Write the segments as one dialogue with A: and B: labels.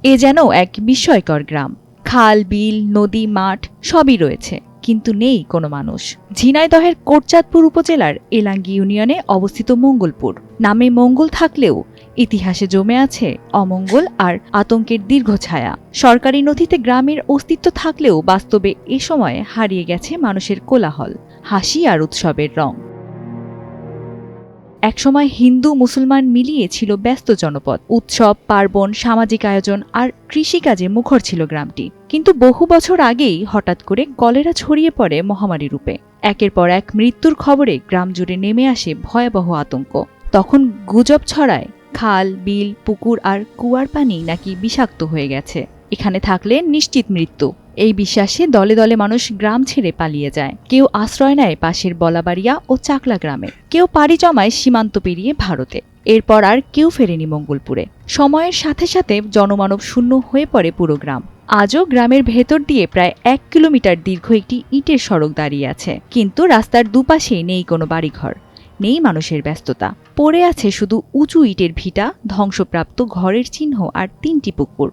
A: এ যেন এক বিস্ময়কর গ্রাম। খাল, বিল, নদী, মাঠ সবই রয়েছে, কিন্তু নেই কোনো মানুষ। ঝিনাইদহের কোটচাঁদপুর উপজেলার এলাঙ্গি ইউনিয়নে অবস্থিত মঙ্গলপুর। নামে মঙ্গল থাকলেও ইতিহাসে জমে আছে অমঙ্গল আর আতঙ্কের দীর্ঘ ছায়া। সরকারি নথিতে গ্রামের অস্তিত্ব থাকলেও বাস্তবে এ সময়ে হারিয়ে গেছে মানুষের কোলাহল, হাসি আর উৎসবের রং। একসময় হিন্দু মুসলমান মিলিয়ে ছিল ব্যস্ত জনপদ। উৎসব, পার্বণ, সামাজিক আয়োজন আর কৃষিকাজে মুখর ছিল গ্রামটি। কিন্তু বহু বছর আগেই হঠাৎ করে কলেরা ছড়িয়ে পড়ে মহামারী রূপে। একের পর এক মৃত্যুর খবরে গ্রাম জুড়ে নেমে আসে ভয়াবহ আতঙ্ক। তখন গুজব ছড়ায় খাল, বিল, পুকুর আর কুয়ার পানি নাকি বিষাক্ত হয়ে গেছে, এখানে থাকলে নিশ্চিত মৃত্যু। এই বিশ্বাসে দলে দলে মানুষ গ্রাম ছেড়ে পালিয়ে যায়। কেউ আশ্রয় নেয় পাশের বলাবাড়িয়া ও চাকলা গ্রামে, কেউ পাড়ি জমায় সীমান্ত পেরিয়ে ভারতে। এরপর আর কেউ ফেরেনি মঙ্গলপুরে। সময়ের সাথে সাথে জনমানব শূন্য হয়ে পড়ে পুরো গ্রাম। আজও গ্রামের ভেতর দিয়ে প্রায় 1 কিলোমিটার দীর্ঘ একটি ইটের সড়ক দাঁড়িয়ে আছে, কিন্তু রাস্তার দুপাশেই নেই কোনো বাড়িঘর, নেই মানুষের ব্যস্ততা। পড়ে আছে শুধু উঁচু ইটের ভিটা, ধ্বংসপ্রাপ্ত ঘরের চিহ্ন আর 3টি পুকুর।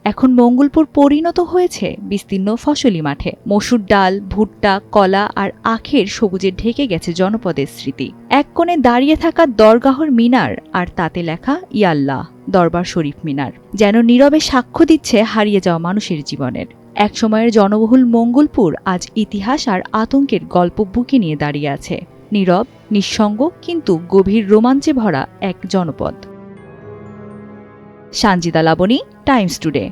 A: এখন মঙ্গলপুর পরিণত হয়েছে বিস্তীর্ণ ফসলি মাঠে। মসুর ডাল, ভুট্টা, কলা আর আখের সবুজে ঢেকে গেছে জনপদের স্মৃতি। এক কোণে দাঁড়িয়ে থাকা দরগাহর মিনার, আর তাতে লেখা ইয়াল্লাহ, দরবার শরীফ মিনার, যেন নীরবে সাক্ষ্য দিচ্ছে হারিয়ে যাওয়া মানুষের জীবনের। একসময়ের জনবহুল মঙ্গলপুর আজ ইতিহাস আর আতঙ্কের গল্প বুকে নিয়ে দাঁড়িয়ে আছে। নীরব, নিঃসঙ্গ, কিন্তু গভীর রোমাঞ্চে ভরা এক জনপদ। Sanjida Labony, Times today.